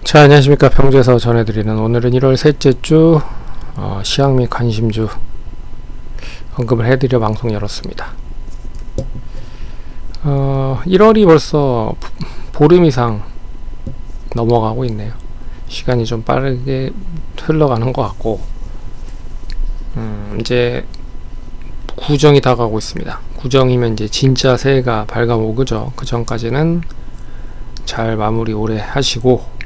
자, 안녕하십니까. 평소에서 전해드리는 오늘은 1월 셋째 주 시황 및 관심주 언급을 해드려 방송 열었습니다. 1월이 벌써 보름 이상 넘어가고 있네요. 시간이 좀 빠르게 흘러가는 것 같고, 이제 구정이 다가오고 있습니다. 구정이면 이제 진짜 새해가 밝아오고죠. 그 전까지는 잘 마무리 오래 하시고,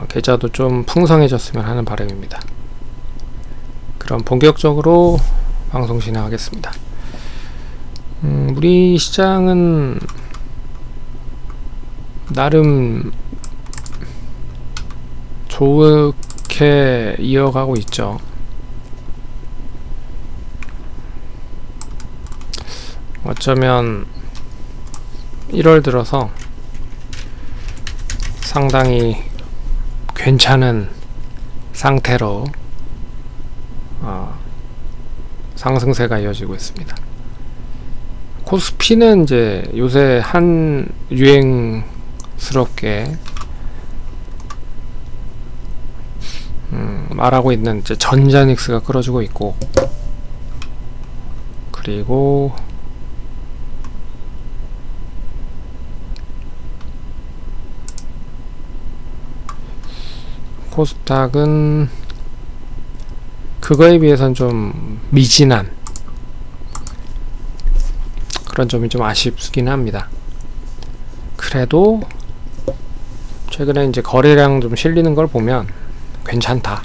계좌도 좀 풍성해졌으면 하는 바람입니다. 그럼 본격적으로 방송 진행하겠습니다. 우리 시장은 나름 좋게 이어가고 있죠. 어쩌면 1월 들어서 상당히 괜찮은 상태로 상승세가 이어지고 있습니다. 코스피는 이제 요새 한 유행스럽게 말하고 있는 이제 전자닉스가 끌어주고 있고, 그리고 코스닥은 그거에 비해서는 좀 미진한 그런 점이 좀 아쉽긴 합니다. 그래도 최근에 이제 거래량 좀 실리는 걸 보면 괜찮다.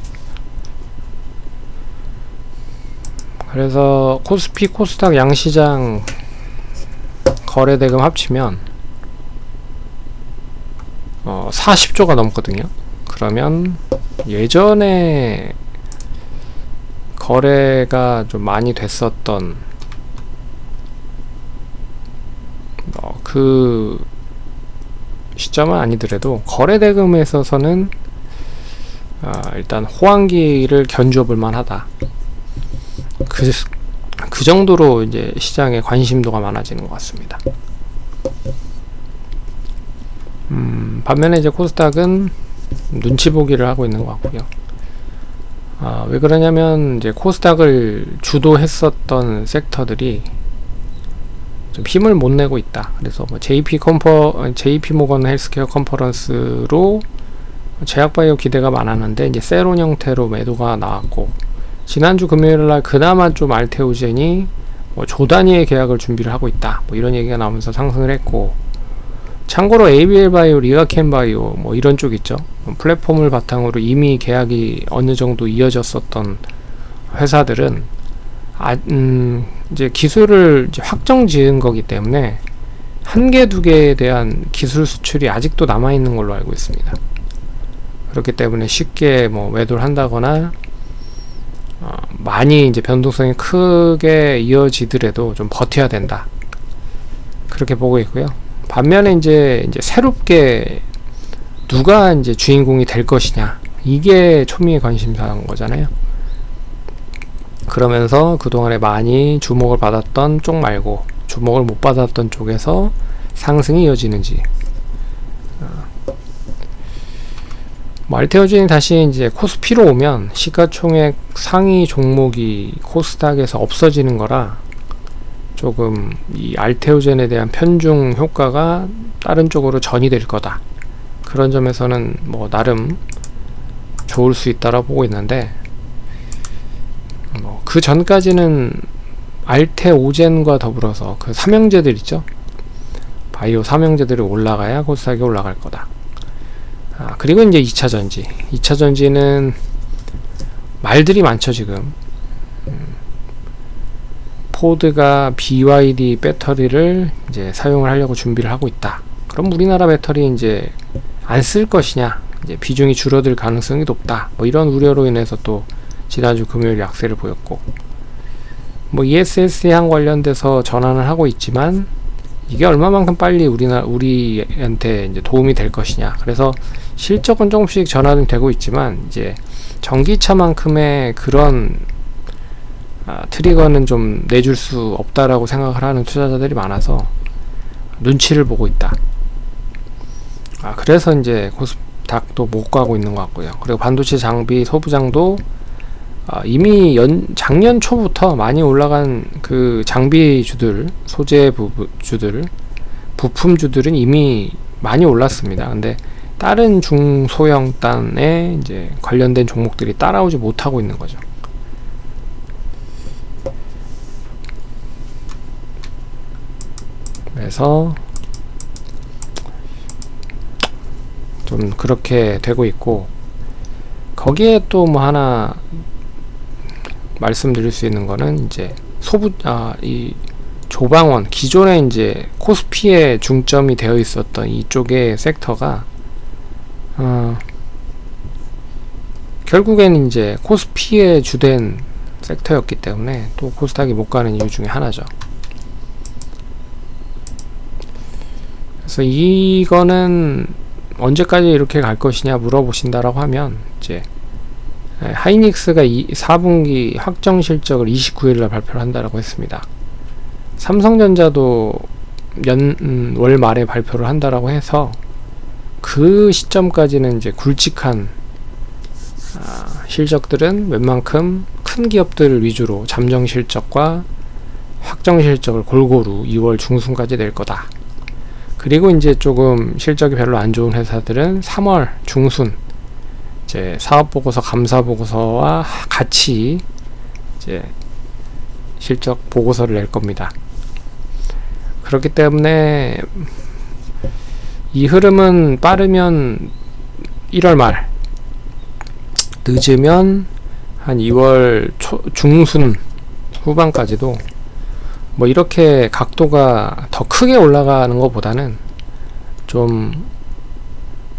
그래서 코스피, 코스닥 양시장 거래대금 합치면 40조가 넘거든요. 그러면 예전에 거래가 좀 많이 됐었던 그 시점은 아니더라도 거래대금에 있어서는 일단 호황기를 견주어 볼 만하다. 그 정도로 이제 시장에 관심도가 많아지는 것 같습니다. 반면에 이제 코스닥은 눈치 보기를 하고 있는 것 같고요. 왜 그러냐면 이제 코스닥을 주도했었던 섹터들이 좀 힘을 못 내고 있다. 그래서 뭐 JP 모건 헬스케어 컨퍼런스로 제약바이오 기대가 많았는데 이제 세론 형태로 매도가 나왔고, 지난주 금요일날 그나마 좀 알테오젠이 뭐 조단위의 계약을 준비를 하고 있다. 뭐 이런 얘기가 나오면서 상승을 했고, 참고로 ABL 바이오, 리가켄 바이오 뭐 이런 쪽 있죠. 플랫폼을 바탕으로 이미 계약이 어느 정도 이어졌었던 회사들은 이제 기술을 이제 확정 지은 거기 때문에 한 개, 두 개에 대한 기술 수출이 아직도 남아 있는 걸로 알고 있습니다. 그렇기 때문에 쉽게 뭐 매도를 한다거나 많이 이제 변동성이 크게 이어지더라도 좀 버텨야 된다. 그렇게 보고 있고요. 반면에 이제 새롭게 누가 이제 주인공이 될 것이냐, 이게 초미의 관심사인 거잖아요. 그러면서 그동안에 많이 주목을 받았던 쪽 말고 주목을 못 받았던 쪽에서 상승이 이어지는지, 뭐 알테오젠이 다시 이제 코스피로 오면 시가총액 상위 종목이 코스닥에서 없어지는 거라 조금 이 알테오젠에 대한 편중 효과가 다른 쪽으로 전이 될 거다. 그런 점에서는 뭐 나름 좋을 수 있다라고 보고 있는데, 뭐 그 전까지는 알테오젠과 더불어서 그 삼형제들 있죠. 바이오 삼형제들이 올라가야 코스닥이 올라갈 거다. 그리고 이제 2차전지는 말들이 많죠. 지금 포드가 BYD 배터리를 이제 사용을 하려고 준비를 하고 있다. 그럼 우리나라 배터리 이제 안 쓸 것이냐, 이제 비중이 줄어들 가능성이 높다. 뭐 이런 우려로 인해서 또 지난주 금요일 약세를 보였고, 뭐 ESS향 관련돼서 전환을 하고 있지만 이게 얼마만큼 빨리 우리한테 이제 도움이 될 것이냐. 그래서 실적은 조금씩 전환이 되고 있지만 이제 전기차만큼의 그런 트리거는 좀 내줄 수 없다라고 생각을 하는 투자자들이 많아서 눈치를 보고 있다. 그래서 이제 닥도 못 가고 있는 것 같고요. 그리고 반도체 장비 소부장도 이미 작년 초부터 많이 올라간 그 장비주들, 소재주들, 부품주들은 이미 많이 올랐습니다. 근데 다른 중소형단에 이제 관련된 종목들이 따라오지 못하고 있는 거죠. 그래서 좀 그렇게 되고 있고, 거기에 또 뭐 하나 말씀드릴 수 있는 거는 이제 이 조방원, 기존에 이제 코스피에 중점이 되어 있었던 이쪽의 섹터가 결국엔 이제 코스피에 주된 섹터였기 때문에 또 코스닥이 못 가는 이유 중에 하나죠. 그래서 이거는 언제까지 이렇게 갈 것이냐 물어보신다라고 하면, 이제 하이닉스가 4분기 확정 실적을 29일날 발표를 한다라고 했습니다. 삼성전자도 월 말에 발표를 한다라고 해서 그 시점까지는 이제 굵직한 실적들은 웬만큼 큰 기업들 위주로 잠정 실적과 확정 실적을 골고루 2월 중순까지 낼 거다. 그리고 이제 조금 실적이 별로 안 좋은 회사들은 3월 중순 이제 사업보고서, 감사보고서와 같이 이제 실적 보고서를 낼 겁니다. 그렇기 때문에 이 흐름은 빠르면 1월 말, 늦으면 한 2월 중순 후반까지도 뭐 이렇게 각도가 더 크게 올라가는 것보다는 좀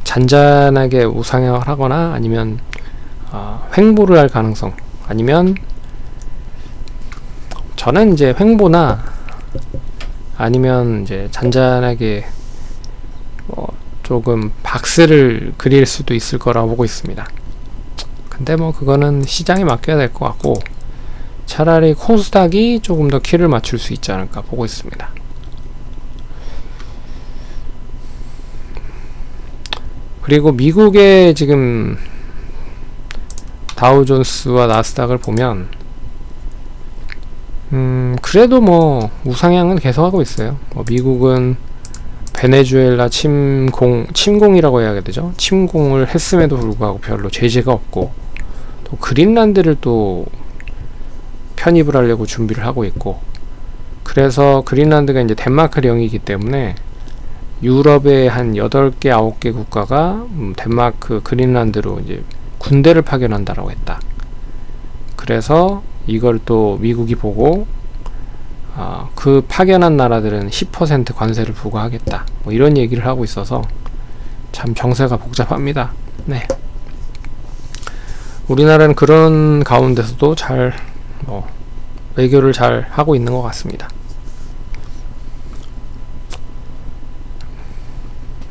잔잔하게 우상향을 하거나 아니면 횡보를 할 가능성, 아니면 저는 이제 횡보나 아니면 이제 잔잔하게 조금 박스를 그릴 수도 있을 거라고 보고 있습니다. 근데 뭐 그거는 시장에 맡겨야 될 것 같고, 차라리 코스닥이 조금 더 키를 맞출 수 있지 않을까 보고 있습니다. 그리고 미국의 지금 다우존스와 나스닥을 보면 그래도 뭐 우상향은 계속하고 있어요. 미국은 베네수엘라 침공이라고 해야 되죠. 침공을 했음에도 불구하고 별로 제재가 없고, 또 그린란드를 또 편입을 하려고 준비를 하고 있고, 그래서 그린란드가 이제 덴마크령이기 때문에 유럽의 한 8개, 9개 국가가 덴마크, 그린란드로 이제 군대를 파견한다라고 했다. 그래서 이걸 또 미국이 보고 그 파견한 나라들은 10% 관세를 부과하겠다, 뭐 이런 얘기를 하고 있어서 참 정세가 복잡합니다. 네. 우리나라는 그런 가운데서도 잘 외교를 잘 하고 있는 것 같습니다.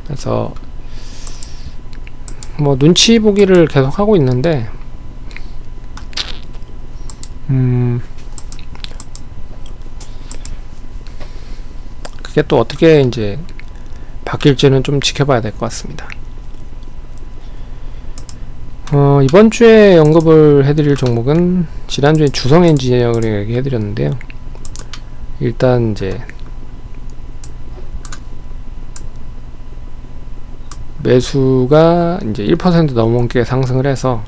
그래서 뭐 눈치 보기를 계속 하고 있는데 그게 또 어떻게 이제 바뀔지는 좀 지켜봐야 될 것 같습니다. 이번 주에 언급을 해드릴 종목은 지난주에 주성 엔지니어링을 얘기해드렸는데요. 일단 이제 매수가 이제 1% 넘게 상승을 해서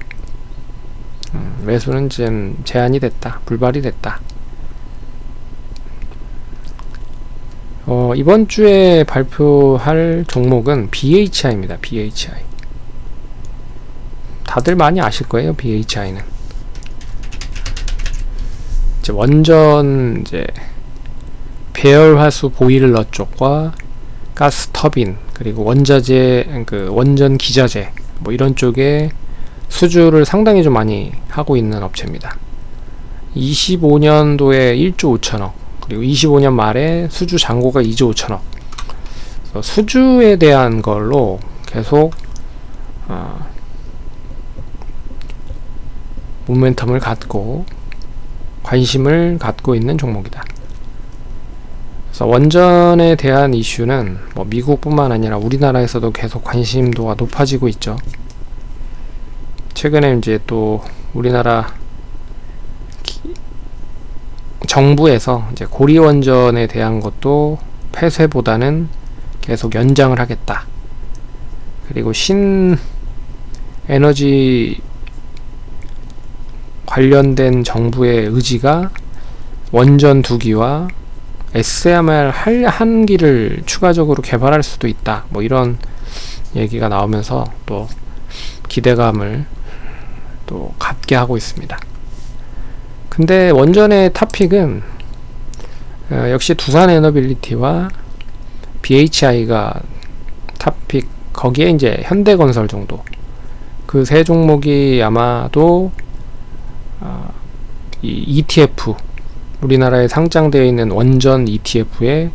매수는 지금 제한이 됐다, 불발이 됐다. 이번 주에 발표할 종목은 BHI입니다. BHI. 다들 많이 아실 거예요. BHI는 이제 원전 이제 배열화수 보일러 쪽과 가스 터빈, 그리고 원자재, 원전 기자재 뭐 이런 쪽에 수주를 상당히 좀 많이 하고 있는 업체입니다. 25년도에 1조 5천억, 그리고 25년 말에 수주 잔고가 2조 5천억. 수주에 대한 걸로 계속 모멘텀을 갖고 관심을 갖고 있는 종목이다. 그래서 원전에 대한 이슈는 뭐 미국뿐만 아니라 우리나라에서도 계속 관심도가 높아지고 있죠. 최근에 이제 또 우리나라 정부에서 이제 고리 원전에 대한 것도 폐쇄보다는 계속 연장을 하겠다. 그리고 신 에너지 관련된 정부의 의지가 원전 2기와 SMR 한 기를 추가적으로 개발할 수도 있다. 뭐 이런 얘기가 나오면서 또 기대감을 또 갖게 하고 있습니다. 근데 원전의 탑픽은 역시 두산 에너빌리티와 BHI가 탑픽, 거기에 이제 현대건설 정도, 그 세 종목이 아마도 이 ETF, 우리나라에 상장되어 있는 원전 ETF의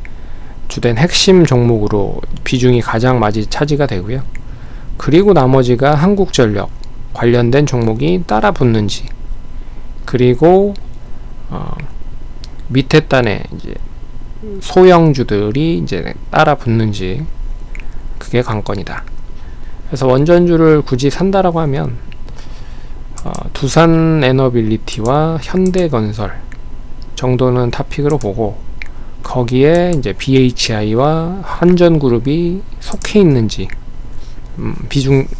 주된 핵심 종목으로 비중이 가장 많이 차지가 되고요. 그리고 나머지가 한국전력 관련된 종목이 따라 붙는지, 그리고 밑에 단에 이제 소형주들이 이제 따라 붙는지, 그게 관건이다. 그래서 원전주를 굳이 산다라고 하면 두산 에너빌리티와 현대건설 정도는 탑픽으로 보고, 거기에 이제 BHI와 한전그룹이 속해 있는지,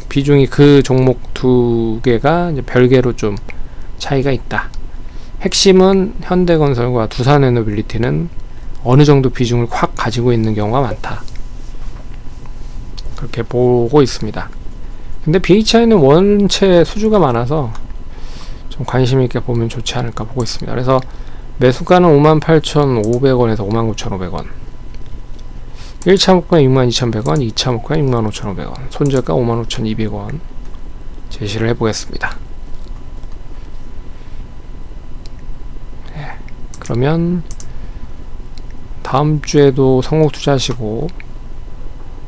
비중이 그 종목 두 개가 이제 별개로 좀 차이가 있다. 핵심은 현대건설과 두산 에너빌리티는 어느 정도 비중을 확 가지고 있는 경우가 많다. 그렇게 보고 있습니다. 근데 BHI는 원체 수주가 많아서 좀 관심 있게 보면 좋지 않을까 보고 있습니다. 그래서 매수가는 58,500원에서 59,500원, 1차 목표가 62,100원, 2차 목표가 65,500원, 손절가 55,200원 제시를 해보겠습니다. 네, 그러면 다음 주에도 성공 투자하시고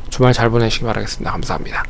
주말 잘 보내시기 바라겠습니다. 감사합니다.